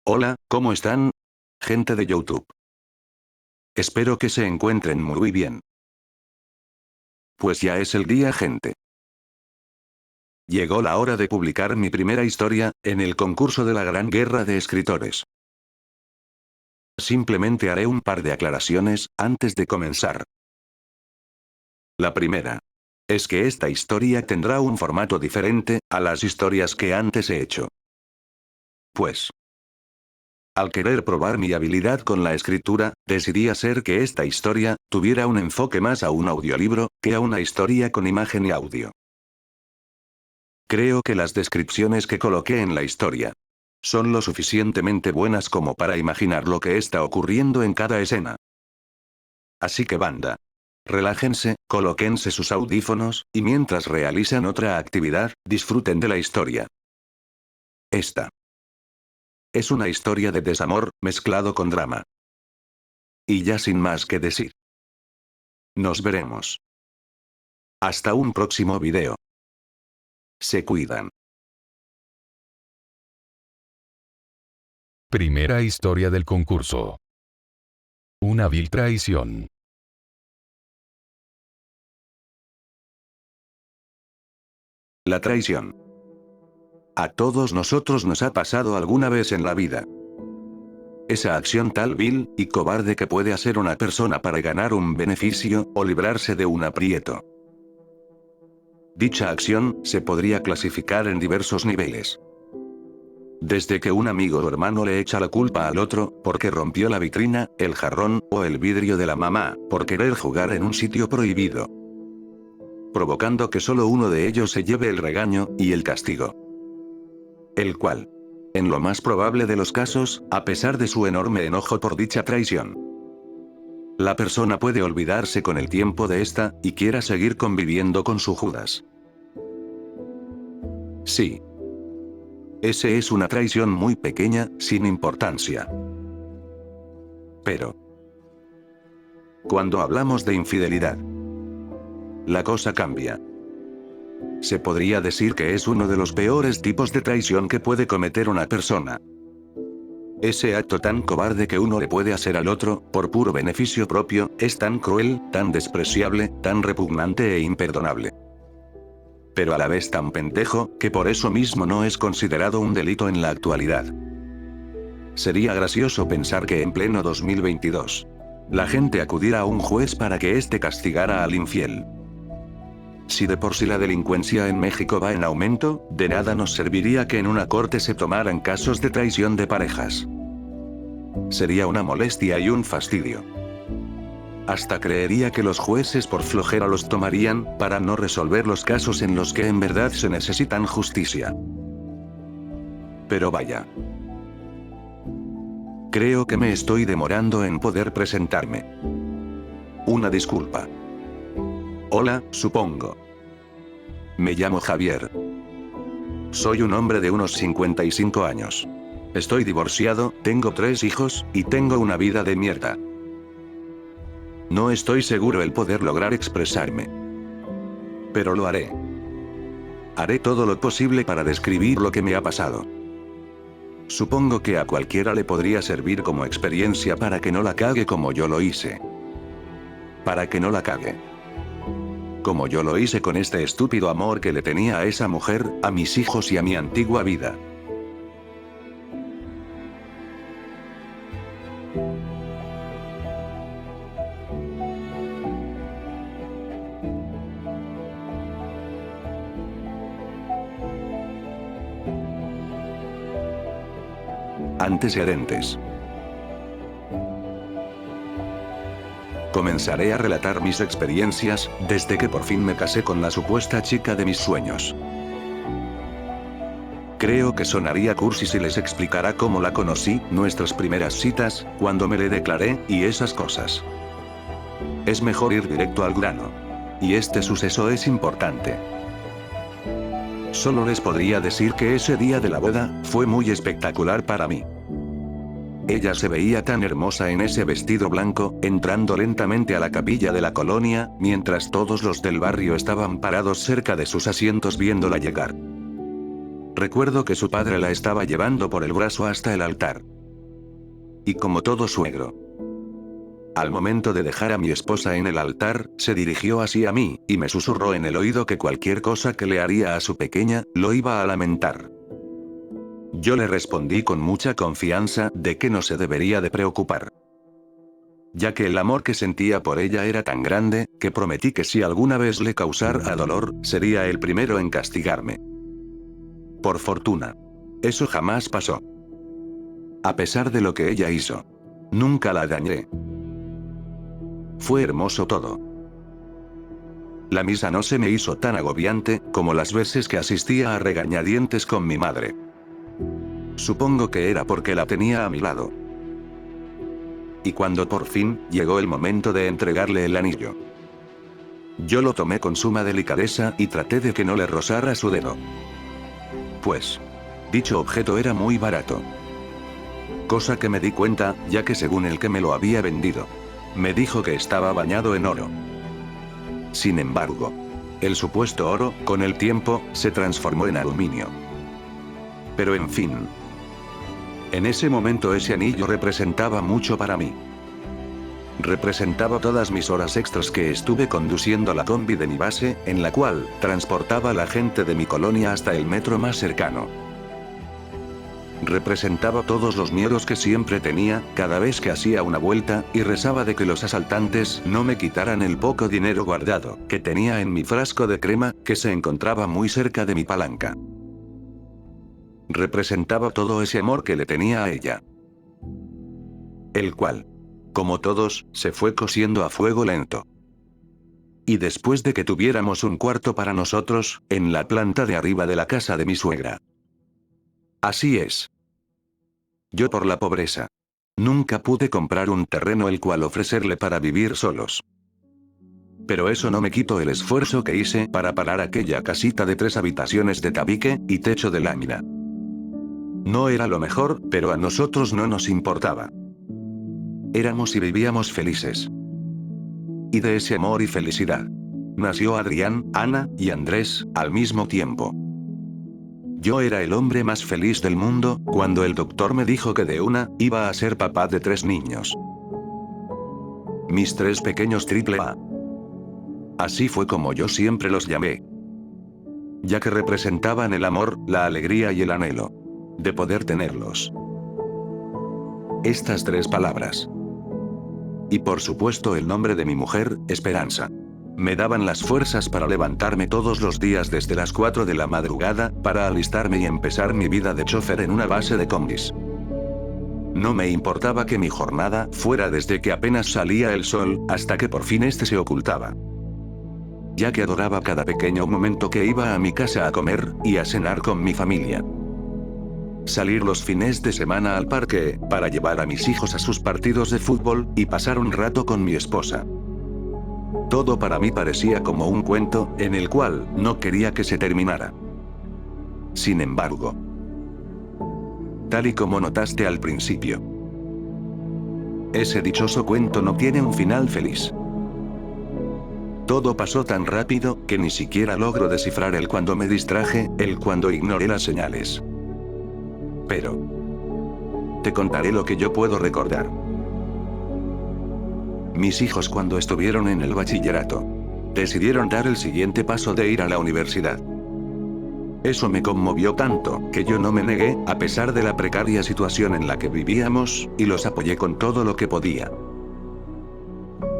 Hola, ¿cómo están? Gente de YouTube. Espero que se encuentren muy bien. Pues ya es el día, gente. Llegó la hora de publicar mi primera historia, en el concurso de la Gran Guerra de Escritores. Simplemente haré un par de aclaraciones, antes de comenzar. La primera. Es que esta historia tendrá un formato diferente, a las historias que antes he hecho. Pues, al querer probar mi habilidad con la escritura, decidí hacer que esta historia tuviera un enfoque más a un audiolibro, que a una historia con imagen y audio. Creo que las descripciones que coloqué en la historia son lo suficientemente buenas como para imaginar lo que está ocurriendo en cada escena. Así que banda, relájense, colóquense sus audífonos, y mientras realizan otra actividad, disfruten de la historia. Esta es una historia de desamor, mezclado con drama. Y ya sin más que decir. Nos veremos. Hasta un próximo video. Se cuidan. Primera historia del concurso. Una vil traición. La traición. A todos nosotros nos ha pasado alguna vez en la vida. Esa acción tal vil y cobarde que puede hacer una persona para ganar un beneficio, o librarse de un aprieto. Dicha acción se podría clasificar en diversos niveles. Desde que un amigo o hermano le echa la culpa al otro, porque rompió la vitrina, el jarrón, o el vidrio de la mamá, por querer jugar en un sitio prohibido, provocando que solo uno de ellos se lleve el regaño y el castigo. El cual, en lo más probable de los casos, a pesar de su enorme enojo por dicha traición, la persona puede olvidarse con el tiempo de esta, y quiera seguir conviviendo con su Judas. Sí. Ese es una traición muy pequeña, sin importancia. Pero, cuando hablamos de infidelidad, la cosa cambia. Se podría decir que es uno de los peores tipos de traición que puede cometer una persona. Ese acto tan cobarde que uno le puede hacer al otro, por puro beneficio propio, es tan cruel, tan despreciable, tan repugnante e imperdonable. Pero a la vez tan pendejo, que por eso mismo no es considerado un delito en la actualidad. Sería gracioso pensar que en pleno 2022, la gente acudiera a un juez para que éste castigara al infiel. Si de por sí la delincuencia en México va en aumento, de nada nos serviría que en una corte se tomaran casos de traición de parejas. Sería una molestia y un fastidio. Hasta creería que los jueces por flojera los tomarían, para no resolver los casos en los que en verdad se necesitan justicia. Pero vaya. Creo que me estoy demorando en poder presentarme. Una disculpa. Hola, supongo. Me llamo Javier. Soy un hombre de unos 55 años. Estoy divorciado, tengo 3 hijos, y tengo una vida de mierda. No estoy seguro el poder lograr expresarme. Pero lo haré. Haré todo lo posible para describir lo que me ha pasado. Supongo que a cualquiera le podría servir como experiencia para que no la cague como yo lo hice. Para que no la cague. Como yo lo hice con este estúpido amor que le tenía a esa mujer, a mis hijos y a mi antigua vida. Antecedentes. Comenzaré a relatar mis experiencias, desde que por fin me casé con la supuesta chica de mis sueños. Creo que sonaría cursi si les explicara cómo la conocí, nuestras primeras citas, cuando me le declaré, y esas cosas. Es mejor ir directo al grano. Y este suceso es importante. Solo les podría decir que ese día de la boda, fue muy espectacular para mí. Ella se veía tan hermosa en ese vestido blanco, entrando lentamente a la capilla de la colonia, mientras todos los del barrio estaban parados cerca de sus asientos viéndola llegar. Recuerdo que su padre la estaba llevando por el brazo hasta el altar. Y como todo suegro, al momento de dejar a mi esposa en el altar, se dirigió así a mí, y me susurró en el oído que cualquier cosa que le haría a su pequeña, lo iba a lamentar. Yo le respondí con mucha confianza de que no se debería de preocupar, ya que el amor que sentía por ella era tan grande, que prometí que si alguna vez le causara dolor, sería el primero en castigarme. Por fortuna, eso jamás pasó. A pesar de lo que ella hizo, nunca la dañé. Fue hermoso todo. La misa no se me hizo tan agobiante como las veces que asistía a regañadientes con mi madre. Supongo que era porque la tenía a mi lado. Y cuando por fin llegó el momento de entregarle el anillo, yo lo tomé con suma delicadeza y traté de que no le rozara su dedo. Pues, dicho objeto era muy barato. Cosa que me di cuenta, ya que según el que me lo había vendido, me dijo que estaba bañado en oro. Sin embargo, el supuesto oro, con el tiempo, se transformó en aluminio. Pero en fin. En ese momento ese anillo representaba mucho para mí. Representaba todas mis horas extras que estuve conduciendo la combi de mi base, en la cual transportaba a la gente de mi colonia hasta el metro más cercano. Representaba todos los miedos que siempre tenía, cada vez que hacía una vuelta, y rezaba de que los asaltantes no me quitaran el poco dinero guardado que tenía en mi frasco de crema, que se encontraba muy cerca de mi palanca. Representaba todo ese amor que le tenía a ella, el cual, como todos, se fue cociendo a fuego lento. Y después de que tuviéramos un cuarto para nosotros, en la planta de arriba de la casa de mi suegra. Así es. Yo por la pobreza, nunca pude comprar un terreno el cual ofrecerle para vivir solos. Pero eso no me quitó el esfuerzo que hice para pagar aquella casita de 3 habitaciones de tabique y techo de lámina. No era lo mejor, pero a nosotros no nos importaba. Éramos y vivíamos felices. Y de ese amor y felicidad nació Adrián, Ana y Andrés, al mismo tiempo. Yo era el hombre más feliz del mundo, cuando el doctor me dijo que de una, iba a ser papá de 3 niños. Mis 3 pequeños AAA. Así fue como yo siempre los llamé. Ya que representaban el amor, la alegría y el anhelo de poder tenerlos. Estas 3 palabras. Y por supuesto el nombre de mi mujer, Esperanza. Me daban las fuerzas para levantarme todos los días desde las 4 de la madrugada, para alistarme y empezar mi vida de chofer en una base de combis. No me importaba que mi jornada fuera desde que apenas salía el sol, hasta que por fin este se ocultaba. Ya que adoraba cada pequeño momento que iba a mi casa a comer, y a cenar con mi familia. Salir los fines de semana al parque, para llevar a mis hijos a sus partidos de fútbol, y pasar un rato con mi esposa. Todo para mí parecía como un cuento, en el cual no quería que se terminara. Sin embargo, tal y como notaste al principio, ese dichoso cuento no tiene un final feliz. Todo pasó tan rápido, que ni siquiera logro descifrar el cuando me distraje, el cuando ignoré las señales. Pero te contaré lo que yo puedo recordar. Mis hijos, cuando estuvieron en el bachillerato, decidieron dar el siguiente paso de ir a la universidad. Eso me conmovió tanto, que yo no me negué, a pesar de la precaria situación en la que vivíamos, y los apoyé con todo lo que podía.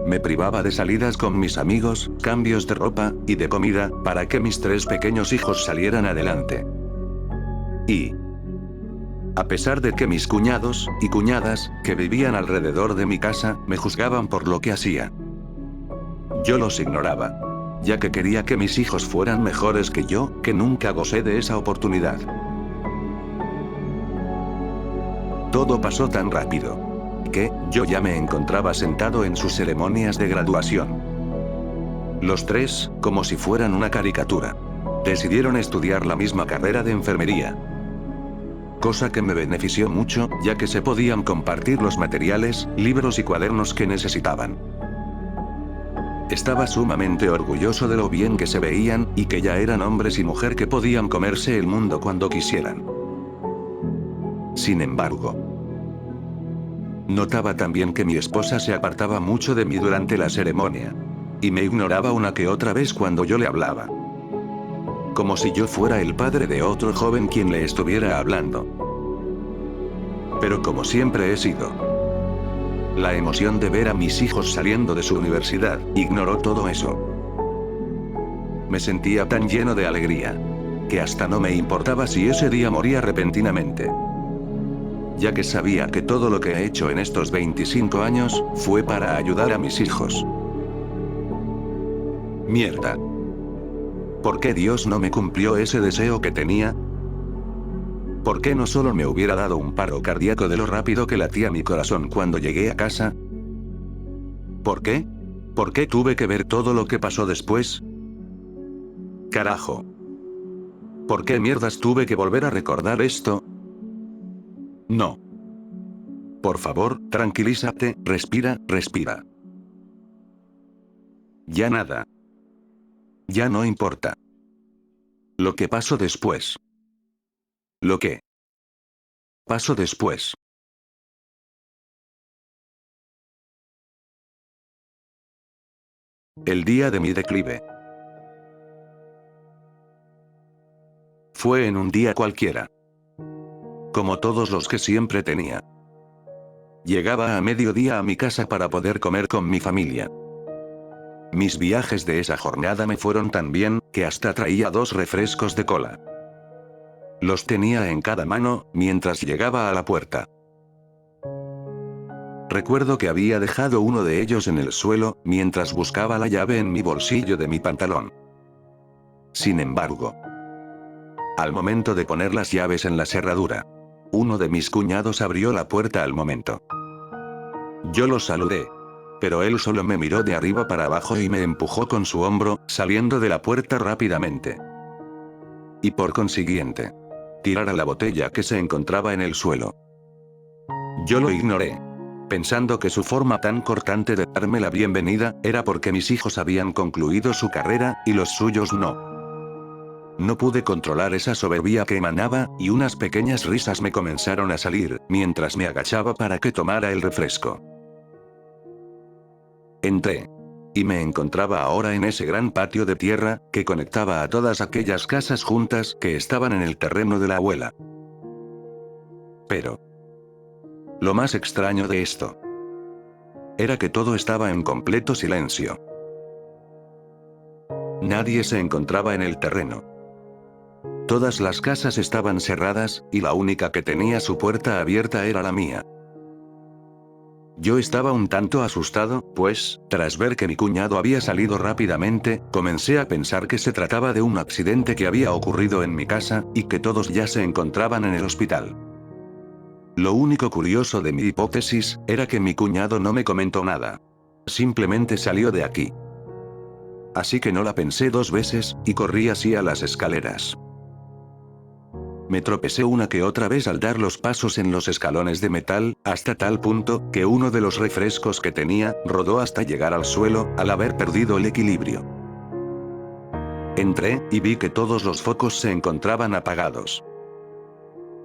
Me privaba de salidas con mis amigos, cambios de ropa, y de comida, para que mis 3 pequeños hijos salieran adelante. Y a pesar de que mis cuñados y cuñadas, que vivían alrededor de mi casa, me juzgaban por lo que hacía, yo los ignoraba, ya que quería que mis hijos fueran mejores que yo, que nunca gocé de esa oportunidad. Todo pasó tan rápido, que yo ya me encontraba sentado en sus ceremonias de graduación. Los 3, como si fueran una caricatura, decidieron estudiar la misma carrera de enfermería. Cosa que me benefició mucho, ya que se podían compartir los materiales, libros y cuadernos que necesitaban. Estaba sumamente orgulloso de lo bien que se veían, y que ya eran hombres y mujer que podían comerse el mundo cuando quisieran. Sin embargo, Notaba también que mi esposa se apartaba mucho de mí durante la ceremonia. Y me ignoraba una que otra vez cuando yo le hablaba. Como si yo fuera el padre de otro joven quien le estuviera hablando. Pero como siempre he sido. La emoción de ver a mis hijos saliendo de su universidad, ignoró todo eso. Me sentía tan lleno de alegría. Que hasta no me importaba si ese día moría repentinamente. Ya que sabía que todo lo que he hecho en estos 25 años, fue para ayudar a mis hijos. Mierda. ¿Por qué Dios no me cumplió ese deseo que tenía? ¿Por qué no solo me hubiera dado un paro cardíaco de lo rápido que latía mi corazón cuando llegué a casa? ¿Por qué? ¿Por qué tuve que ver todo lo que pasó después? Carajo. ¿Por qué mierdas tuve que volver a recordar esto? No. Por favor, tranquilízate, respira, respira. Ya nada. Ya no importa. Lo que pasó después. Lo que pasó después. El día de mi declive. Fue en un día cualquiera. Como todos los que siempre tenía. Llegaba a mediodía a mi casa para poder comer con mi familia. Mis viajes de esa jornada me fueron tan bien, que hasta traía 2 refrescos de cola. Los tenía en cada mano, mientras llegaba a la puerta. Recuerdo que había dejado uno de ellos en el suelo, mientras buscaba la llave en mi bolsillo de mi pantalón. Sin embargo, al momento de poner las llaves en la cerradura, uno de mis cuñados abrió la puerta al momento. Yo lo saludé. Pero él solo me miró de arriba para abajo y me empujó con su hombro, saliendo de la puerta rápidamente. Y por consiguiente, tirar a la botella que se encontraba en el suelo. Yo lo ignoré, pensando que su forma tan cortante de darme la bienvenida, era porque mis hijos habían concluido su carrera, y los suyos no. No pude controlar esa soberbia que emanaba, y unas pequeñas risas me comenzaron a salir, mientras me agachaba para que tomara el refresco. Entré. Y me encontraba ahora en ese gran patio de tierra, que conectaba a todas aquellas casas juntas que estaban en el terreno de la abuela. Pero lo más extraño de esto era que todo estaba en completo silencio. Nadie se encontraba en el terreno. Todas las casas estaban cerradas, y la única que tenía su puerta abierta era la mía. Yo estaba un tanto asustado, pues, tras ver que mi cuñado había salido rápidamente, comencé a pensar que se trataba de un accidente que había ocurrido en mi casa, y que todos ya se encontraban en el hospital. Lo único curioso de mi hipótesis, era que mi cuñado no me comentó nada. Simplemente salió de aquí. Así que no la pensé 2 veces, y corrí así a las escaleras. Me tropecé una que otra vez al dar los pasos en los escalones de metal, hasta tal punto, que uno de los refrescos que tenía, rodó hasta llegar al suelo, al haber perdido el equilibrio. Entré, y vi que todos los focos se encontraban apagados.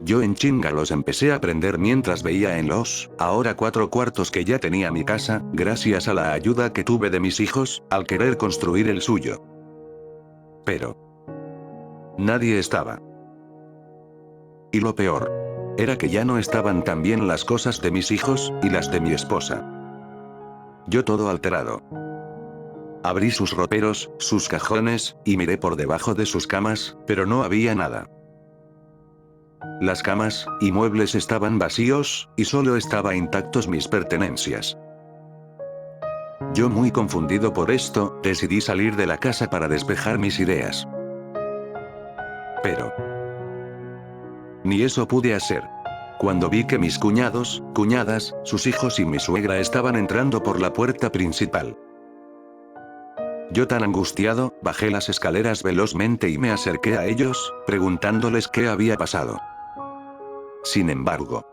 Yo en chinga los empecé a prender mientras veía en los, ahora 4 cuartos que ya tenía mi casa, gracias a la ayuda que tuve de mis hijos, al querer construir el suyo. Pero nadie estaba. Y lo peor era que ya no estaban tan bien las cosas de mis hijos, y las de mi esposa. Yo todo alterado. Abrí sus roperos, sus cajones, y miré por debajo de sus camas, pero no había nada. Las camas y muebles estaban vacíos, y solo estaban intactos mis pertenencias. Yo muy confundido por esto, decidí salir de la casa para despejar mis ideas. Pero ni eso pude hacer. Cuando vi que mis cuñados, cuñadas, sus hijos y mi suegra estaban entrando por la puerta principal. Yo tan angustiado, bajé las escaleras velozmente y me acerqué a ellos, preguntándoles qué había pasado. Sin embargo,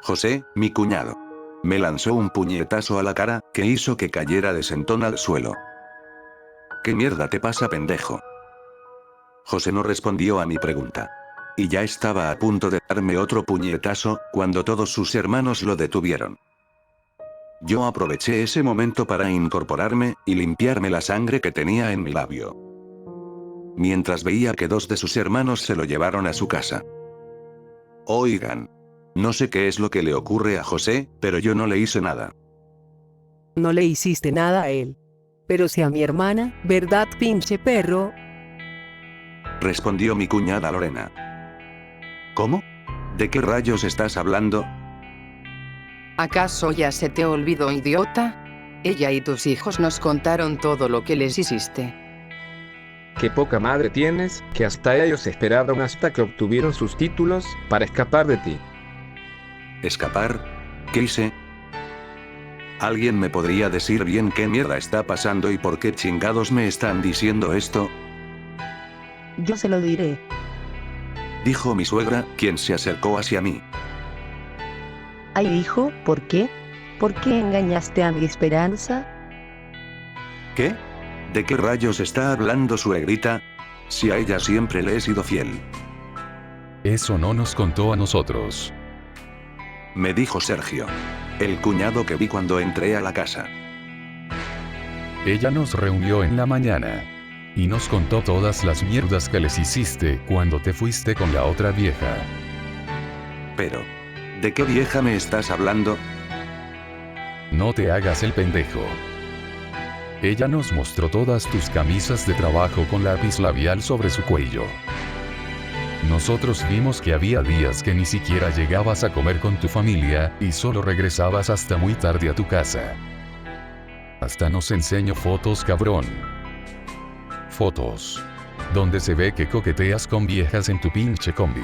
José, mi cuñado, me lanzó un puñetazo a la cara, que hizo que cayera de sentón al suelo. ¿Qué mierda te pasa, pendejo? José no respondió a mi pregunta. y ya estaba a punto de darme otro puñetazo, cuando todos sus hermanos lo detuvieron. Yo aproveché ese momento para incorporarme, y limpiarme la sangre que tenía en mi labio. Mientras veía que 2 de sus hermanos se lo llevaron a su casa. Oigan. No sé qué es lo que le ocurre a José, pero yo no le hice nada. No le hiciste nada a él. Pero sí a mi hermana, ¿verdad, pinche perro? Respondió mi cuñada Lorena. ¿Cómo? ¿De qué rayos estás hablando? ¿Acaso ya se te olvidó, idiota? Ella y tus hijos nos contaron todo lo que les hiciste. Qué poca madre tienes, que hasta ellos esperaron hasta que obtuvieron sus títulos, para escapar de ti. ¿Escapar? ¿Qué hice? ¿Alguien me podría decir bien qué mierda está pasando y por qué chingados me están diciendo esto? Yo se lo diré. Dijo mi suegra, quien se acercó hacia mí. Ay, hijo, ¿por qué? ¿Por qué engañaste a mi Esperanza? ¿Qué? ¿De qué rayos está hablando suegrita? Si a ella siempre le he sido fiel. Eso no nos contó a nosotros. Me dijo Sergio. El cuñado que vi cuando entré a la casa. Ella nos reunió en la mañana. Y nos contó todas las mierdas que les hiciste cuando te fuiste con la otra vieja. Pero, ¿de qué vieja me estás hablando? No te hagas el pendejo. Ella nos mostró todas tus camisas de trabajo con lápiz labial sobre su cuello. Nosotros vimos que había días que ni siquiera llegabas a comer con tu familia, y solo regresabas hasta muy tarde a tu casa. Hasta nos enseñó fotos, cabrón. Fotos. Donde se ve que coqueteas con viejas en tu pinche combi.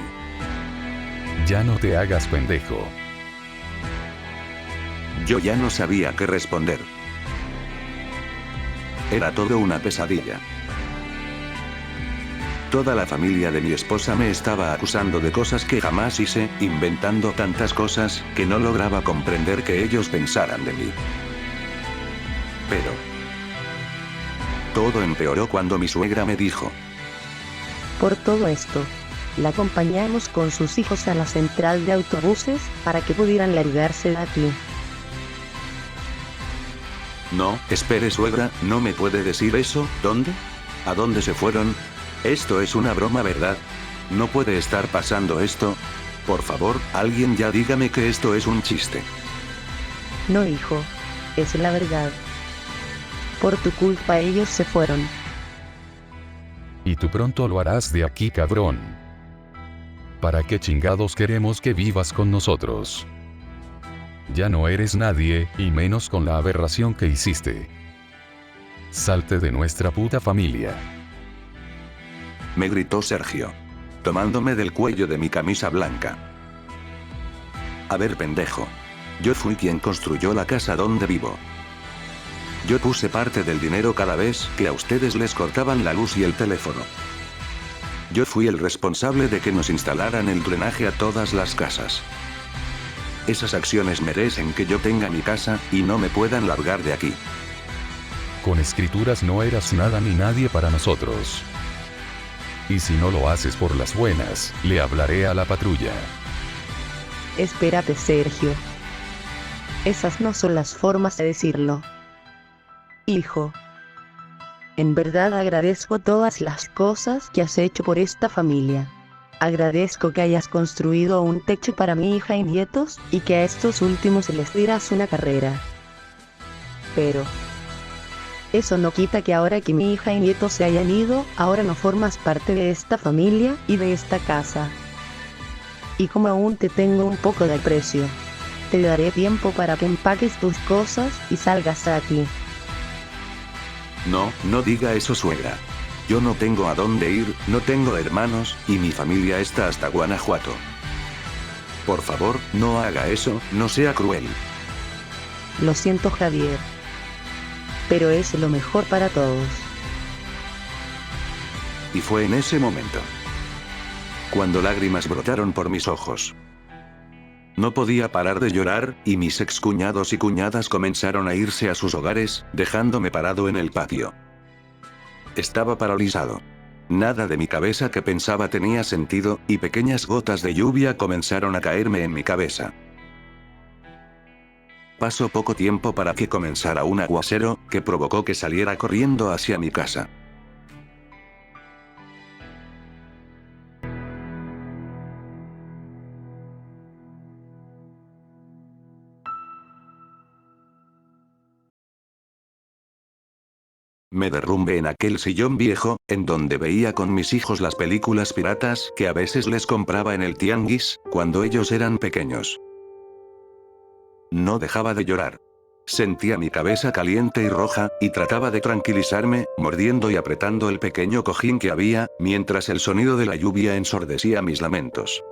Ya no te hagas pendejo. Yo ya no sabía qué responder. Era todo una pesadilla. Toda la familia de mi esposa me estaba acusando de cosas que jamás hice, inventando tantas cosas, que no lograba comprender que ellos pensaran de mí. Pero todo empeoró cuando mi suegra me dijo: Por todo esto, la acompañamos con sus hijos a la central de autobuses, para que pudieran largarse de aquí. No, espere suegra, no me puede decir eso. ¿Dónde? ¿A dónde se fueron? Esto es una broma, ¿verdad? No puede estar pasando esto. Por favor, alguien ya dígame que esto es un chiste. No, hijo. Es la verdad. Por tu culpa ellos se fueron. Y tú pronto lo harás de aquí, cabrón. ¿Para qué chingados queremos que vivas con nosotros? Ya no eres nadie, y menos con la aberración que hiciste. Salte de nuestra puta familia. Me gritó Sergio, tomándome del cuello de mi camisa blanca. A ver, pendejo. Yo fui quien construyó la casa donde vivo. Yo puse parte del dinero cada vez que a ustedes les cortaban la luz y el teléfono. Yo fui el responsable de que nos instalaran el drenaje a todas las casas. Esas acciones merecen que yo tenga mi casa, y no me puedan largar de aquí. Con escrituras no eras nada ni nadie para nosotros. Y si no lo haces por las buenas, le hablaré a la patrulla. Espérate, Sergio. Esas no son las formas de decirlo. Hijo. En verdad agradezco todas las cosas que has hecho por esta familia. Agradezco que hayas construido un techo para mi hija y nietos, y que a estos últimos les dieras una carrera. Pero eso no quita que ahora que mi hija y nietos se hayan ido, ahora no formas parte de esta familia y de esta casa. Y como aún te tengo un poco de aprecio, te daré tiempo para que empaques tus cosas y salgas de aquí. No, no diga eso, suegra. Yo no tengo a dónde ir, no tengo hermanos, y mi familia está hasta Guanajuato. Por favor, no haga eso, no sea cruel. Lo siento, Javier. Pero es lo mejor para todos. Y fue en ese momento cuando lágrimas brotaron por mis ojos. No podía parar de llorar, y mis excuñados y cuñadas comenzaron a irse a sus hogares, dejándome parado en el patio. Estaba paralizado. Nada de mi cabeza que pensaba tenía sentido, y pequeñas gotas de lluvia comenzaron a caerme en mi cabeza. Pasó poco tiempo para que comenzara un aguacero, que provocó que saliera corriendo hacia mi casa. Me derrumbé en aquel sillón viejo, en donde veía con mis hijos las películas piratas que a veces les compraba en el tianguis, cuando ellos eran pequeños. No dejaba de llorar. Sentía mi cabeza caliente y roja, y trataba de tranquilizarme, mordiendo y apretando el pequeño cojín que había, mientras el sonido de la lluvia ensordecía mis lamentos.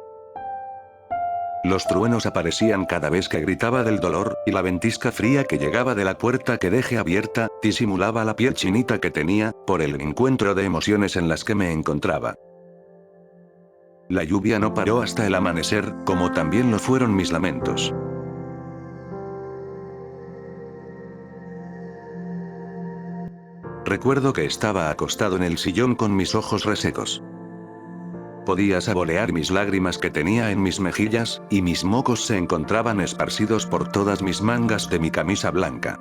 Los truenos aparecían cada vez que gritaba del dolor, y la ventisca fría que llegaba de la puerta que dejé abierta, disimulaba la piel chinita que tenía, por el encuentro de emociones en las que me encontraba. La lluvia no paró hasta el amanecer, como también lo fueron mis lamentos. Recuerdo que estaba acostado en el sillón con mis ojos resecos. Podía saborear mis lágrimas que tenía en mis mejillas, y mis mocos se encontraban esparcidos por todas mis mangas de mi camisa blanca.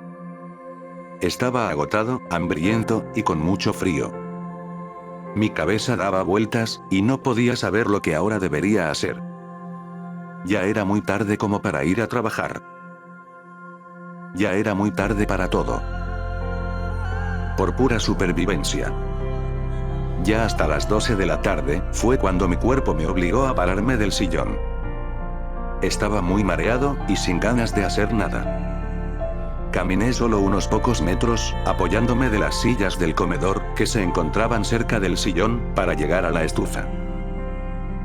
Estaba agotado, hambriento, y con mucho frío. Mi cabeza daba vueltas, y no podía saber lo que ahora debería hacer. Ya era muy tarde como para ir a trabajar. Ya era muy tarde para todo. Por pura supervivencia. Ya hasta las 12 de la tarde, fue cuando mi cuerpo me obligó a pararme del sillón. Estaba muy mareado, y sin ganas de hacer nada. Caminé solo unos pocos metros, apoyándome de las sillas del comedor, que se encontraban cerca del sillón, para llegar a la estufa.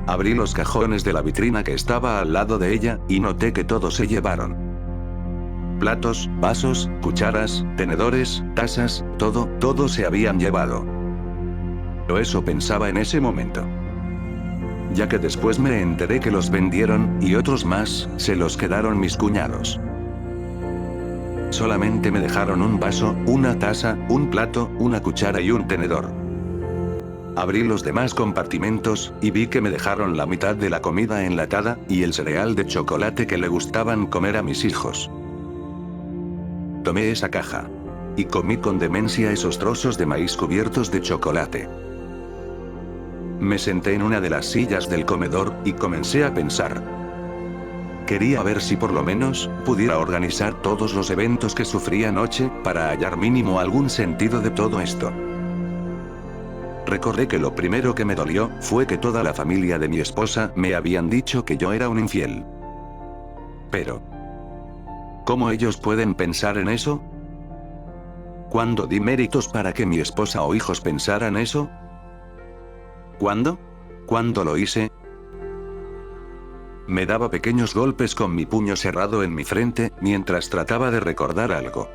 Abrí los cajones de la vitrina que estaba al lado de ella, y noté que todos se llevaron. Platos, vasos, cucharas, tenedores, tazas, todo se habían llevado. Pero eso pensaba en ese momento. Ya que después me enteré que los vendieron, y otros más, se los quedaron mis cuñados. Solamente me dejaron un vaso, una taza, un plato, una cuchara y un tenedor. Abrí los demás compartimentos, y vi que me dejaron la mitad de la comida enlatada, y el cereal de chocolate que le gustaban comer a mis hijos. Tomé esa caja. Y comí con demencia esos trozos de maíz cubiertos de chocolate. Me senté en una de las sillas del comedor, y comencé a pensar. Quería ver si por lo menos, pudiera organizar todos los eventos que sufrí anoche, para hallar mínimo algún sentido de todo esto. Recordé que lo primero que me dolió, fue que toda la familia de mi esposa, me habían dicho que yo era un infiel. Pero, ¿cómo ellos pueden pensar en eso? ¿Cuándo di méritos para que mi esposa o hijos pensaran eso? ¿Cuándo? ¿Cuándo lo hice? Me daba pequeños golpes con mi puño cerrado en mi frente, mientras trataba de recordar algo.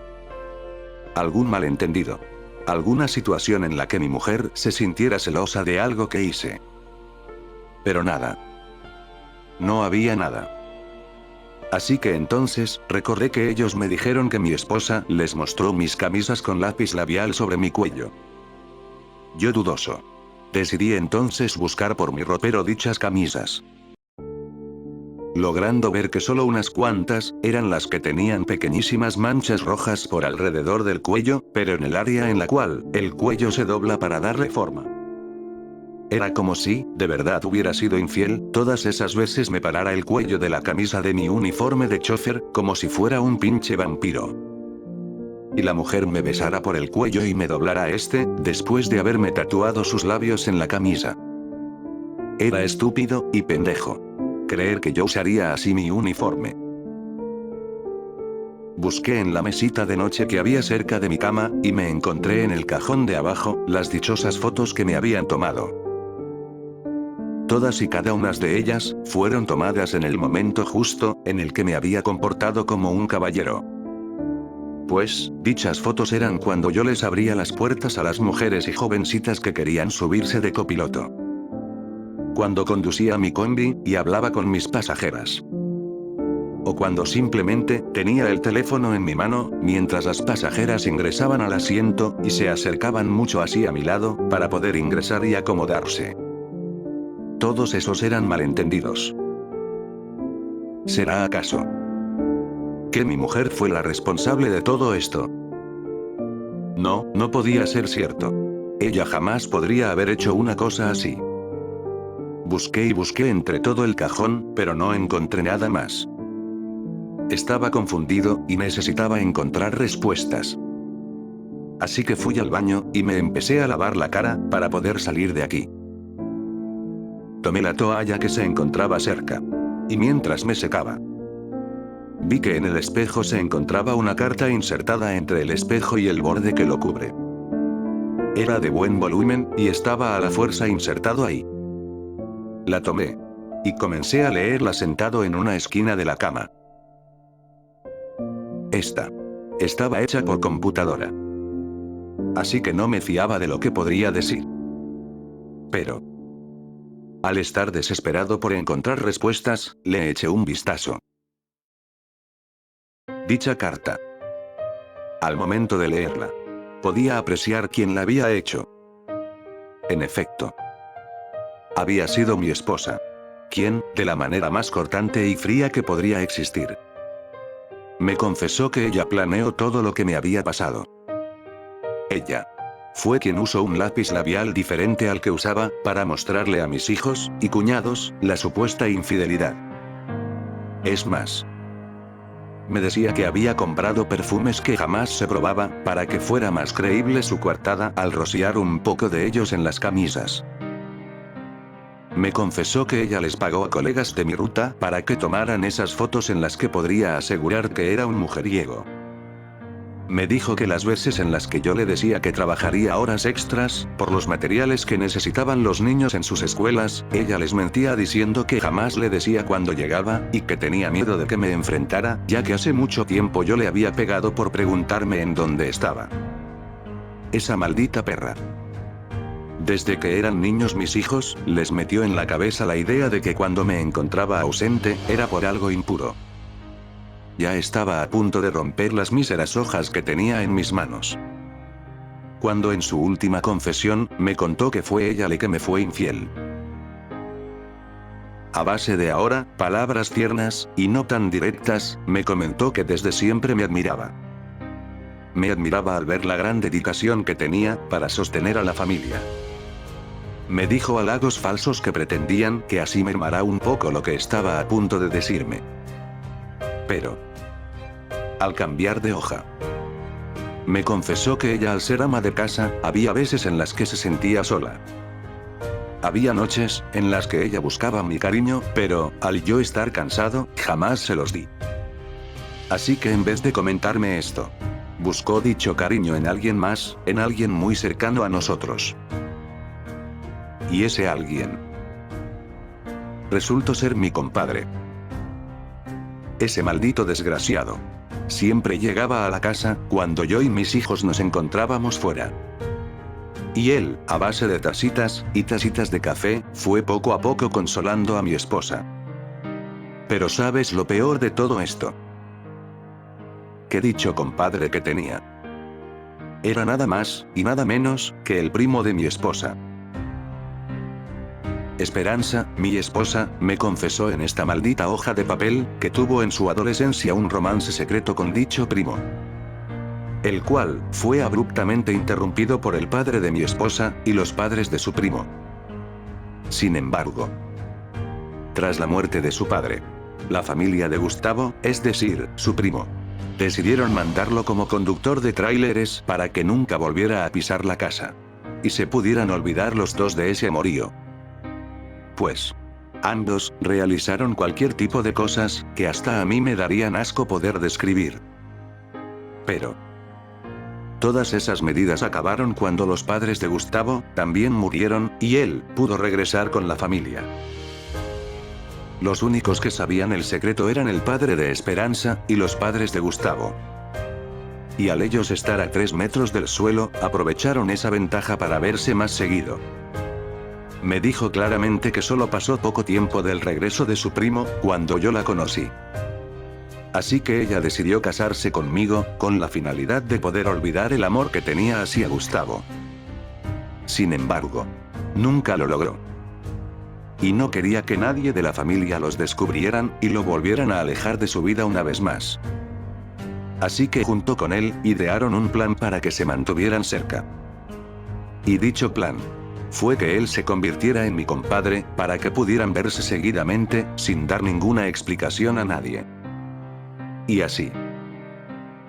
Algún malentendido. Alguna situación en la que mi mujer se sintiera celosa de algo que hice. Pero nada. No había nada. Así que entonces, recordé que ellos me dijeron que mi esposa les mostró mis camisas con lápiz labial sobre mi cuello. Yo dudoso. Decidí entonces buscar por mi ropero dichas camisas. Logrando ver que solo unas cuantas, eran las que tenían pequeñísimas manchas rojas por alrededor del cuello, pero en el área en la cual, el cuello se dobla para darle forma. Era como si, de verdad hubiera sido infiel, todas esas veces me parara el cuello de la camisa de mi uniforme de chofer, como si fuera un pinche vampiro. Y la mujer me besara por el cuello y me doblara después de haberme tatuado sus labios en la camisa. Era estúpido, y pendejo. Creer que yo usaría así mi uniforme. Busqué en la mesita de noche que había cerca de mi cama, y me encontré en el cajón de abajo, las dichosas fotos que me habían tomado. Todas y cada una de ellas, fueron tomadas en el momento justo, en el que me había comportado como un caballero. Pues, dichas fotos eran cuando yo les abría las puertas a las mujeres y jovencitas que querían subirse de copiloto. Cuando conducía mi combi, y hablaba con mis pasajeras. o cuando simplemente tenía el teléfono en mi mano, mientras las pasajeras ingresaban al asiento y se acercaban mucho así a mi lado, para poder ingresar y acomodarse. Todos esos eran malentendidos. ¿Será acaso que mi mujer fue la responsable de todo esto? No, no podía ser cierto. Ella jamás podría haber hecho una cosa así. Busqué y busqué entre todo el cajón, pero no encontré nada más. Estaba confundido, y necesitaba encontrar respuestas. Así que fui al baño, y me empecé a lavar la cara, para poder salir de aquí. Tomé la toalla que se encontraba cerca. Y mientras me secaba, vi que en el espejo se encontraba una carta insertada entre el espejo y el borde que lo cubre. Era de buen volumen, y estaba a la fuerza insertado ahí. La tomé. Y comencé a leerla sentado en una esquina de la cama. Esta estaba hecha por computadora. Así que no me fiaba de lo que podría decir. Pero, al estar desesperado por encontrar respuestas, le eché un vistazo. Dicha carta. Al momento de leerla, podía apreciar quién la había hecho. En efecto, había sido mi esposa, quien, de la manera más cortante y fría que podría existir, me confesó que ella planeó todo lo que me había pasado. Ella fue quien usó un lápiz labial diferente al que usaba, para mostrarle a mis hijos y cuñados la supuesta infidelidad. Es más, me decía que había comprado perfumes que jamás se probaba, para que fuera más creíble su coartada al rociar un poco de ellos en las camisas. Me confesó que ella les pagó a colegas de mi ruta para que tomaran esas fotos en las que podría asegurar que era un mujeriego. Me dijo que las veces en las que yo le decía que trabajaría horas extras, por los materiales que necesitaban los niños en sus escuelas, ella les mentía diciendo que jamás le decía cuándo llegaba, y que tenía miedo de que me enfrentara, ya que hace mucho tiempo yo le había pegado por preguntarme en dónde estaba. Esa maldita perra. Desde que eran niños mis hijos, les metió en la cabeza la idea de que cuando me encontraba ausente, era por algo impuro. Ya estaba a punto de romper las míseras hojas que tenía en mis manos, cuando en su última confesión, me contó que fue ella la que me fue infiel. A base de ahora, palabras tiernas, y no tan directas, me comentó que desde siempre me admiraba. Me admiraba al ver la gran dedicación que tenía, para sostener a la familia. Me dijo halagos falsos que pretendían que así mermara un poco lo que estaba a punto de decirme. Pero, al cambiar de hoja, me confesó que ella, al ser ama de casa, había veces en las que se sentía sola. Había noches en las que ella buscaba mi cariño, pero, al yo estar cansado, jamás se los di. Así que en vez de comentarme esto, buscó dicho cariño en alguien más, en alguien muy cercano a nosotros. Y ese alguien resultó ser mi compadre. Ese maldito desgraciado siempre llegaba a la casa cuando yo y mis hijos nos encontrábamos fuera. Y él, a base de tacitas y tacitas de café, fue poco a poco consolando a mi esposa. Pero ¿sabes lo peor de todo esto? Que dicho compadre que tenía era nada más y nada menos que el primo de mi esposa. Esperanza, mi esposa, me confesó en esta maldita hoja de papel, que tuvo en su adolescencia un romance secreto con dicho primo, el cual fue abruptamente interrumpido por el padre de mi esposa, y los padres de su primo. Sin embargo, tras la muerte de su padre, la familia de Gustavo, es decir, su primo, decidieron mandarlo como conductor de tráileres para que nunca volviera a pisar la casa, y se pudieran olvidar los dos de ese amorío. Pues, ambos realizaron cualquier tipo de cosas que hasta a mí me darían asco poder describir. Pero todas esas medidas acabaron cuando los padres de Gustavo también murieron, y él pudo regresar con la familia. Los únicos que sabían el secreto eran el padre de Esperanza y los padres de Gustavo. Y al ellos estar a 3 metros del suelo, aprovecharon esa ventaja para verse más seguido. Me dijo claramente que solo pasó poco tiempo del regreso de su primo, cuando yo la conocí. Así que ella decidió casarse conmigo, con la finalidad de poder olvidar el amor que tenía hacia Gustavo. Sin embargo, nunca lo logró. Y no quería que nadie de la familia los descubrieran y lo volvieran a alejar de su vida una vez más. Así que junto con él, idearon un plan para que se mantuvieran cerca. Y dicho plan fue que él se convirtiera en mi compadre, para que pudieran verse seguidamente, sin dar ninguna explicación a nadie. Y así,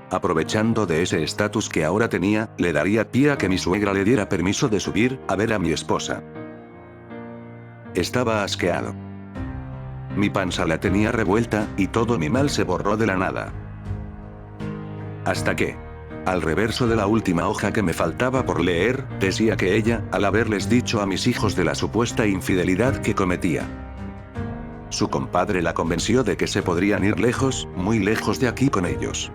aprovechando de ese estatus que ahora tenía, le daría pie a que mi suegra le diera permiso de subir a ver a mi esposa. Estaba asqueado. Mi panza la tenía revuelta, y todo mi mal se borró de la nada. Hasta que, al reverso de la última hoja que me faltaba por leer, decía que ella, al haberles dicho a mis hijos de la supuesta infidelidad que cometía, su compadre la convenció de que se podrían ir lejos, muy lejos de aquí con ellos.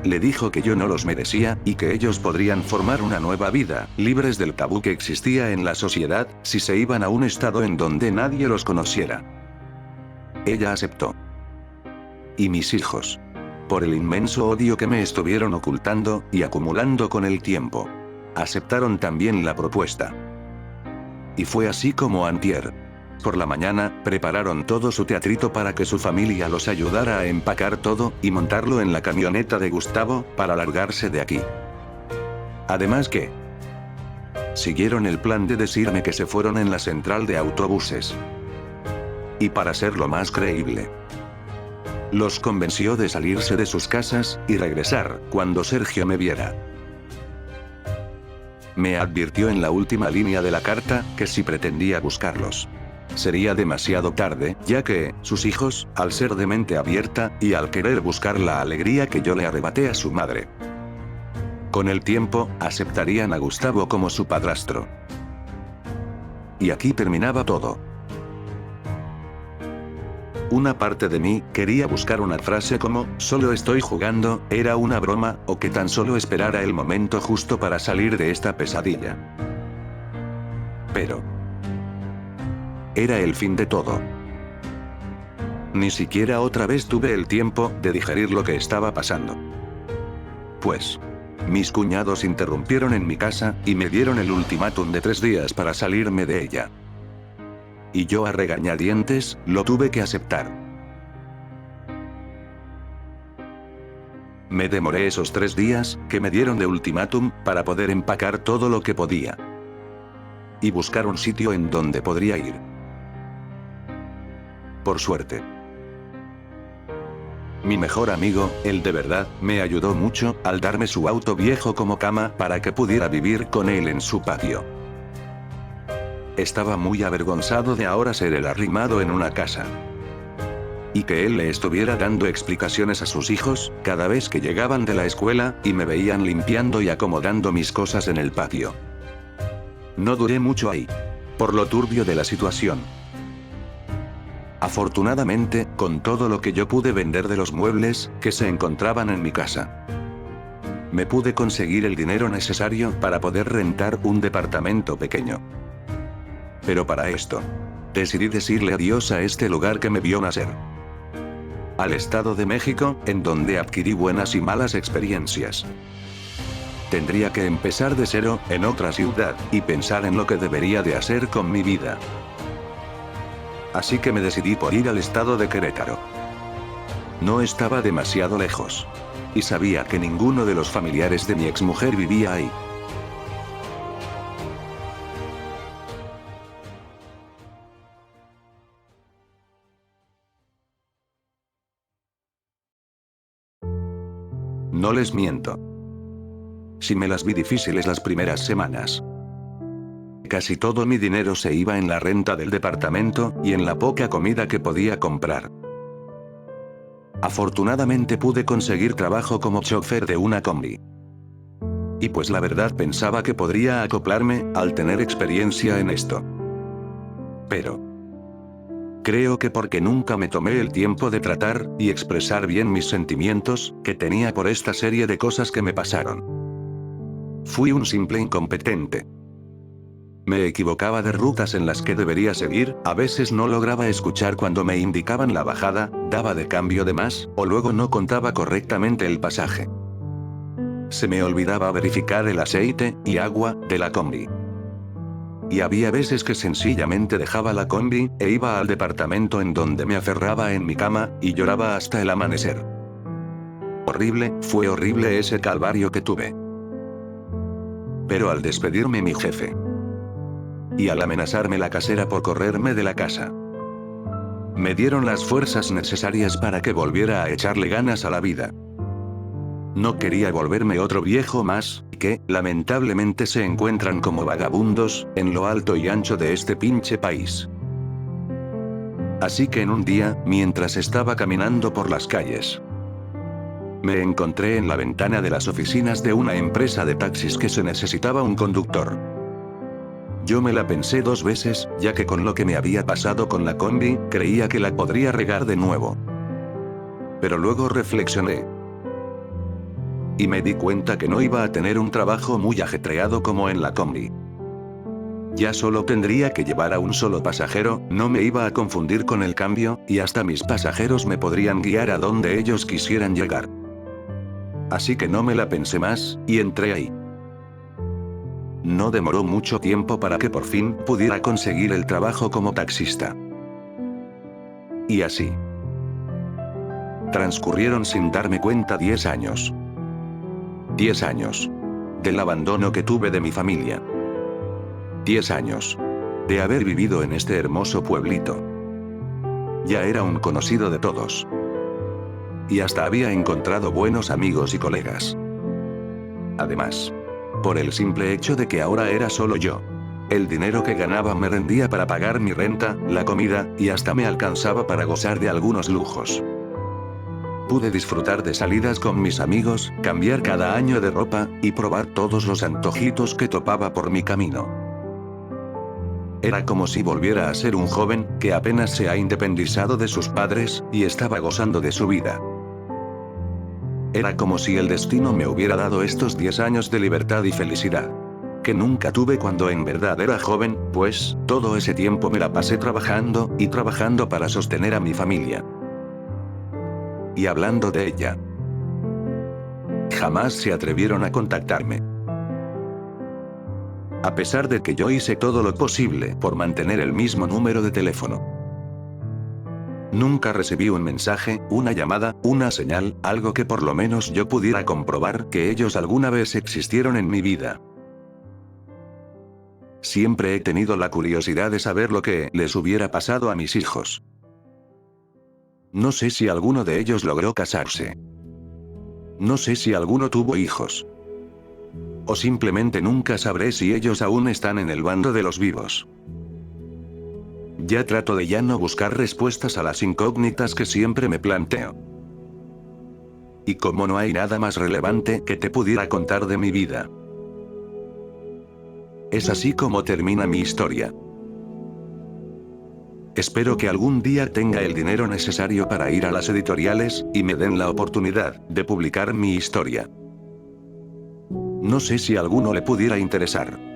Le dijo que yo no los merecía, y que ellos podrían formar una nueva vida, libres del tabú que existía en la sociedad, si se iban a un estado en donde nadie los conociera. Ella aceptó. Y mis hijos, por el inmenso odio que me estuvieron ocultando y acumulando con el tiempo, aceptaron también la propuesta. Y fue así como antier, por la mañana, prepararon todo su teatrito para que su familia los ayudara a empacar todo, y montarlo en la camioneta de Gustavo, para largarse de aquí. Además que siguieron el plan de decirme que se fueron en la central de autobuses. Y para hacerlo más creíble, los convenció de salirse de sus casas, y regresar, cuando Sergio me viera. Me advirtió en la última línea de la carta, que si pretendía buscarlos, sería demasiado tarde, ya que, sus hijos, al ser de mente abierta, y al querer buscar la alegría que yo le arrebaté a su madre, con el tiempo, aceptarían a Gustavo como su padrastro. Y aquí terminaba todo. Una parte de mí quería buscar una frase como, solo estoy jugando, era una broma, o que tan solo esperara el momento justo para salir de esta pesadilla. Pero era el fin de todo. Ni siquiera otra vez tuve el tiempo de digerir lo que estaba pasando. Pues mis cuñados interrumpieron en mi casa, y me dieron el ultimátum de 3 días para salirme de ella. Y yo a regañadientes, lo tuve que aceptar. Me demoré esos 3 días, que me dieron de ultimátum, para poder empacar todo lo que podía. Y buscar un sitio en donde podría ir. Por suerte, mi mejor amigo, el de verdad, me ayudó mucho, al darme su auto viejo como cama, para que pudiera vivir con él en su patio. Estaba muy avergonzado de ahora ser el arrimado en una casa. Y que él le estuviera dando explicaciones a sus hijos, cada vez que llegaban de la escuela, y me veían limpiando y acomodando mis cosas en el patio. No duré mucho ahí, por lo turbio de la situación. Afortunadamente, con todo lo que yo pude vender de los muebles, que se encontraban en mi casa, me pude conseguir el dinero necesario para poder rentar un departamento pequeño. Pero para esto, decidí decirle adiós a este lugar que me vio nacer. Al Estado de México, en donde adquirí buenas y malas experiencias. Tendría que empezar de cero, en otra ciudad, y pensar en lo que debería de hacer con mi vida. Así que me decidí por ir al estado de Querétaro. No estaba demasiado lejos. Y sabía que ninguno de los familiares de mi exmujer vivía ahí. No les miento. Sí me las vi difíciles las primeras semanas. Casi todo mi dinero se iba en la renta del departamento, y en la poca comida que podía comprar. Afortunadamente pude conseguir trabajo como chofer de una combi. Y pues la verdad pensaba que podría acoplarme, al tener experiencia en esto. Pero creo que porque nunca me tomé el tiempo de tratar, y expresar bien mis sentimientos, que tenía por esta serie de cosas que me pasaron. Fui un simple incompetente. Me equivocaba de rutas en las que debería seguir, a veces no lograba escuchar cuando me indicaban la bajada, daba de cambio de más, o luego no contaba correctamente el pasaje. Se me olvidaba verificar el aceite y agua de la combi. Y había veces que sencillamente dejaba la combi, e iba al departamento en donde me aferraba en mi cama, y lloraba hasta el amanecer. Horrible, fue horrible ese calvario que tuve. Pero al despedirme mi jefe, y al amenazarme la casera por correrme de la casa, me dieron las fuerzas necesarias para que volviera a echarle ganas a la vida. No quería volverme otro viejo más, que, lamentablemente se encuentran como vagabundos, en lo alto y ancho de este pinche país. Así que en un día, mientras estaba caminando por las calles, me encontré en la ventana de las oficinas de una empresa de taxis que se necesitaba un conductor. Yo me la pensé 2 veces, ya que con lo que me había pasado con la combi, creía que la podría regar de nuevo. Pero luego reflexioné. Y me di cuenta que no iba a tener un trabajo muy ajetreado como en la combi. Ya solo tendría que llevar a un solo pasajero, no me iba a confundir con el cambio, y hasta mis pasajeros me podrían guiar a donde ellos quisieran llegar. Así que no me la pensé más, y entré ahí. No demoró mucho tiempo para que por fin pudiera conseguir el trabajo como taxista. Y así transcurrieron sin darme cuenta 10 años. 10 años. Del abandono que tuve de mi familia. 10 años. De haber vivido en este hermoso pueblito. Ya era un conocido de todos. Y hasta había encontrado buenos amigos y colegas. Además, por el simple hecho de que ahora era solo yo. El dinero que ganaba me rendía para pagar mi renta, la comida, y hasta me alcanzaba para gozar de algunos lujos. Pude disfrutar de salidas con mis amigos, cambiar cada año de ropa, y probar todos los antojitos que topaba por mi camino. Era como si volviera a ser un joven, que apenas se ha independizado de sus padres, y estaba gozando de su vida. Era como si el destino me hubiera dado estos 10 años de libertad y felicidad. Que nunca tuve cuando en verdad era joven, pues, todo ese tiempo me la pasé trabajando, y trabajando para sostener a mi familia. Y hablando de ella, jamás se atrevieron a contactarme. A pesar de que yo hice todo lo posible por mantener el mismo número de teléfono. Nunca recibí un mensaje, una llamada, una señal, algo que por lo menos yo pudiera comprobar que ellos alguna vez existieron en mi vida. Siempre he tenido la curiosidad de saber lo que les hubiera pasado a mis hijos. No sé si alguno de ellos logró casarse. No sé si alguno tuvo hijos. O simplemente nunca sabré si ellos aún están en el bando de los vivos. Ya trato de ya no buscar respuestas a las incógnitas que siempre me planteo. Y como no hay nada más relevante que te pudiera contar de mi vida. Es así como termina mi historia. Espero que algún día tenga el dinero necesario para ir a las editoriales, y me den la oportunidad de publicar mi historia. No sé si a alguno le pudiera interesar.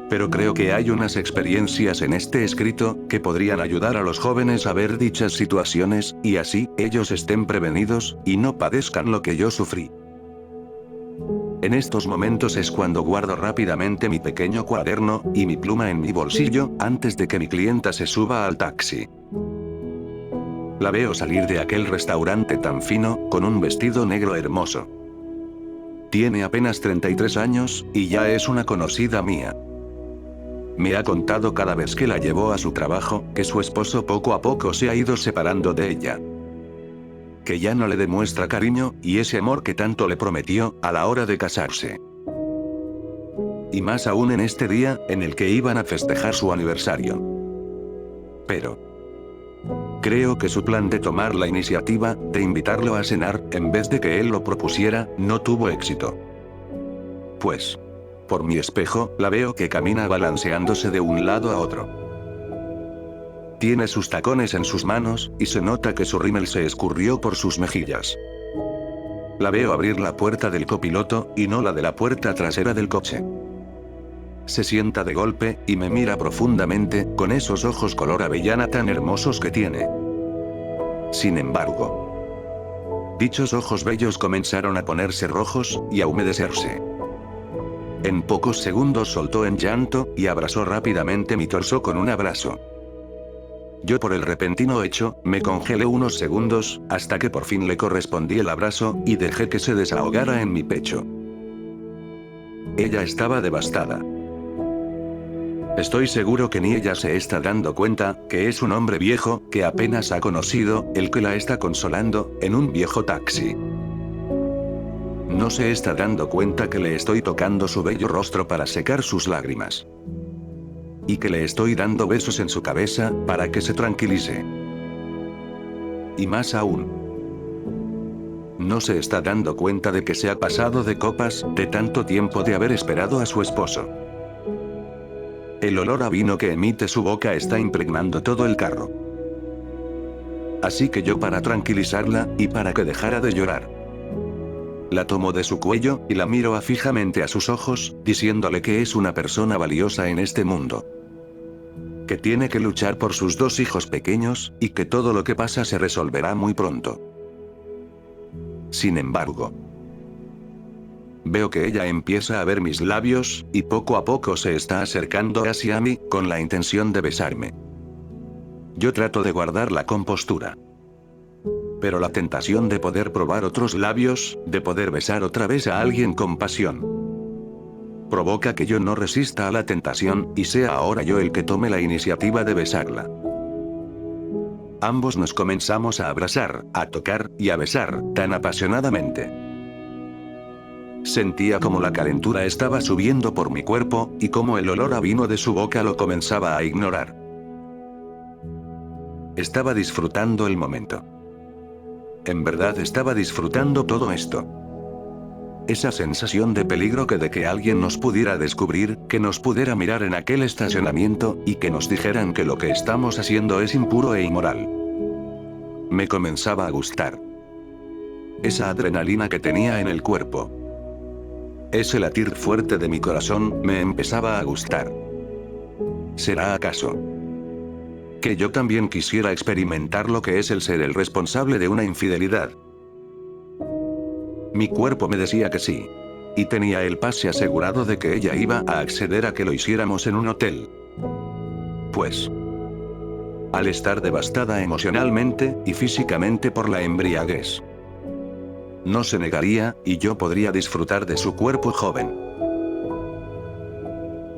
Pero creo que hay unas experiencias en este escrito, que podrían ayudar a los jóvenes a ver dichas situaciones, y así, ellos estén prevenidos, y no padezcan lo que yo sufrí. En estos momentos es cuando guardo rápidamente mi pequeño cuaderno, y mi pluma en mi bolsillo, antes de que mi clienta se suba al taxi. La veo salir de aquel restaurante tan fino, con un vestido negro hermoso. Tiene apenas 33 años, y ya es una conocida mía. Me ha contado cada vez que la llevó a su trabajo, que su esposo poco a poco se ha ido separando de ella. Que ya no le demuestra cariño, y ese amor que tanto le prometió, a la hora de casarse. Y más aún en este día, en el que iban a festejar su aniversario. Pero creo que su plan de tomar la iniciativa, de invitarlo a cenar, en vez de que él lo propusiera, no tuvo éxito. Pues, por mi espejo, la veo que camina balanceándose de un lado a otro. Tiene sus tacones en sus manos, y se nota que su rímel se escurrió por sus mejillas. La veo abrir la puerta del copiloto, y no la de la puerta trasera del coche. Se sienta de golpe, y me mira profundamente, con esos ojos color avellana tan hermosos que tiene. Sin embargo, dichos ojos bellos comenzaron a ponerse rojos, y a humedecerse. En pocos segundos soltó en llanto, y abrazó rápidamente mi torso con un abrazo. Yo por el repentino hecho, me congelé unos segundos, hasta que por fin le correspondí el abrazo, y dejé que se desahogara en mi pecho. Ella estaba devastada. Estoy seguro que ni ella se está dando cuenta, que es un hombre viejo, que apenas ha conocido, el que la está consolando, en un viejo taxi. No se está dando cuenta que le estoy tocando su bello rostro para secar sus lágrimas. Y que le estoy dando besos en su cabeza, para que se tranquilice. Y más aún, no se está dando cuenta de que se ha pasado de copas, de tanto tiempo de haber esperado a su esposo. El olor a vino que emite su boca está impregnando todo el carro. Así que yo, para tranquilizarla, y para que dejara de llorar, la tomo de su cuello, y la miro fijamente a sus ojos, diciéndole que es una persona valiosa en este mundo. Que tiene que luchar por sus 2 hijos pequeños, y que todo lo que pasa se resolverá muy pronto. Sin embargo, veo que ella empieza a ver mis labios, y poco a poco se está acercando hacia mí, con la intención de besarme. Yo trato de guardar la compostura. Pero la tentación de poder probar otros labios, de poder besar otra vez a alguien con pasión, provoca que yo no resista a la tentación, y sea ahora yo el que tome la iniciativa de besarla. Ambos nos comenzamos a abrazar, a tocar, y a besar, tan apasionadamente. Sentía como la calentura estaba subiendo por mi cuerpo, y como el olor a vino de su boca lo comenzaba a ignorar. Estaba disfrutando el momento. En verdad estaba disfrutando todo esto. Esa sensación de peligro de que alguien nos pudiera descubrir, que nos pudiera mirar en aquel estacionamiento, y que nos dijeran que lo que estamos haciendo es impuro e inmoral. Me comenzaba a gustar. Esa adrenalina que tenía en el cuerpo, ese latir fuerte de mi corazón, me empezaba a gustar. ¿Será acaso que yo también quisiera experimentar lo que es el ser el responsable de una infidelidad? Mi cuerpo me decía que sí. Y tenía el pase asegurado de que ella iba a acceder a que lo hiciéramos en un hotel. Pues, al estar devastada emocionalmente y físicamente por la embriaguez, no se negaría, y yo podría disfrutar de su cuerpo joven.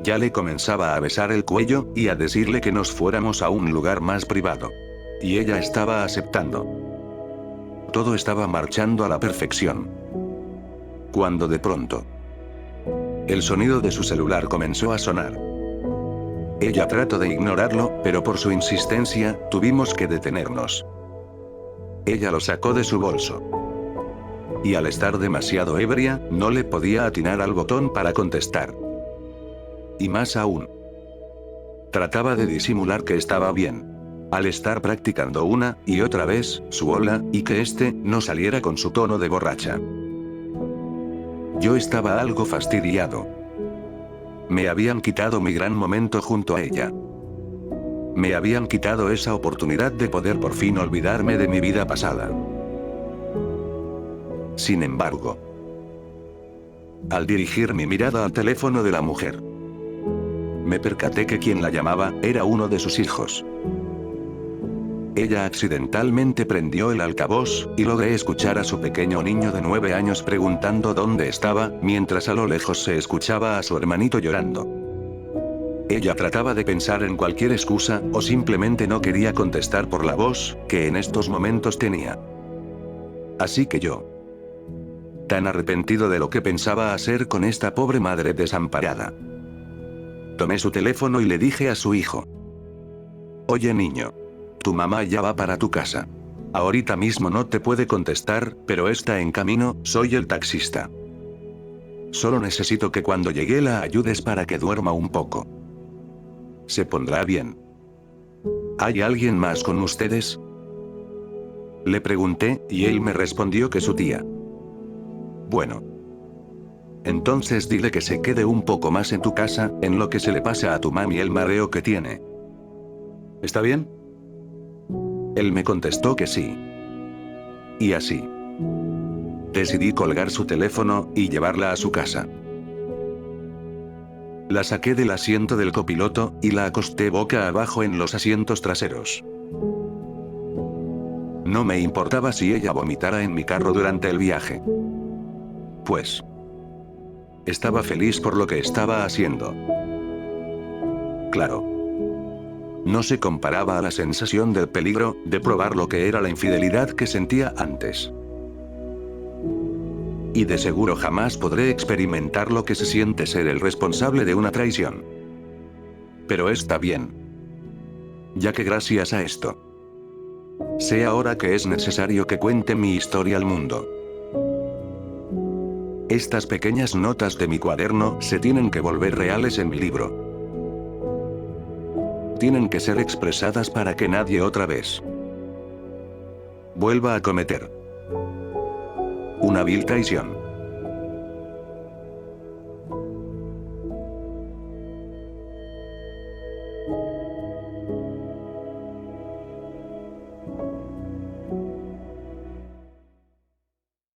Ya le comenzaba a besar el cuello, y a decirle que nos fuéramos a un lugar más privado. Y ella estaba aceptando. Todo estaba marchando a la perfección. Cuando de pronto, el sonido de su celular comenzó a sonar. Ella trató de ignorarlo, pero por su insistencia, tuvimos que detenernos. Ella lo sacó de su bolso. Y al estar demasiado ebria, no le podía atinar al botón para contestar. Y más aún, trataba de disimular que estaba bien, al estar practicando una y otra vez su hola, y que no saliera con su tono de borracha. Yo estaba algo fastidiado. Me habían quitado mi gran momento junto a ella. Me habían quitado esa oportunidad de poder por fin olvidarme de mi vida pasada. Sin embargo, al dirigir mi mirada al teléfono de la mujer, me percaté que quien la llamaba era uno de sus hijos. Ella accidentalmente prendió el altavoz, y logré escuchar a su pequeño niño de 9 años preguntando dónde estaba, mientras a lo lejos se escuchaba a su hermanito llorando. Ella trataba de pensar en cualquier excusa, o simplemente no quería contestar por la voz que en estos momentos tenía. Así que yo, tan arrepentido de lo que pensaba hacer con esta pobre madre desamparada, tomé su teléfono y le dije a su hijo: «Oye niño, tu mamá ya va para tu casa. Ahorita mismo no te puede contestar, pero está en camino, soy el taxista. Solo necesito que cuando llegue la ayudes para que duerma un poco. Se pondrá bien». ¿Hay alguien más con ustedes?, le pregunté, y él me respondió que su tía. Bueno, Entonces dile que se quede un poco más en tu casa, en lo que se le pasa a tu mami el mareo que tiene. ¿Está bien? Él me contestó que sí. Y así. Decidí colgar su teléfono y llevarla a su casa. La saqué del asiento del copiloto y la acosté boca abajo en los asientos traseros. No me importaba si ella vomitara en mi carro durante el viaje. Pues estaba feliz por lo que estaba haciendo. Claro. No se comparaba a la sensación del peligro, de probar lo que era la infidelidad que sentía antes. Y de seguro jamás podré experimentar lo que se siente ser el responsable de una traición. Pero está bien. Ya que gracias a esto, sé ahora que es necesario que cuente mi historia al mundo. Estas pequeñas notas de mi cuaderno se tienen que volver reales en mi libro. Tienen que ser expresadas para que nadie otra vez vuelva a cometer una vil traición.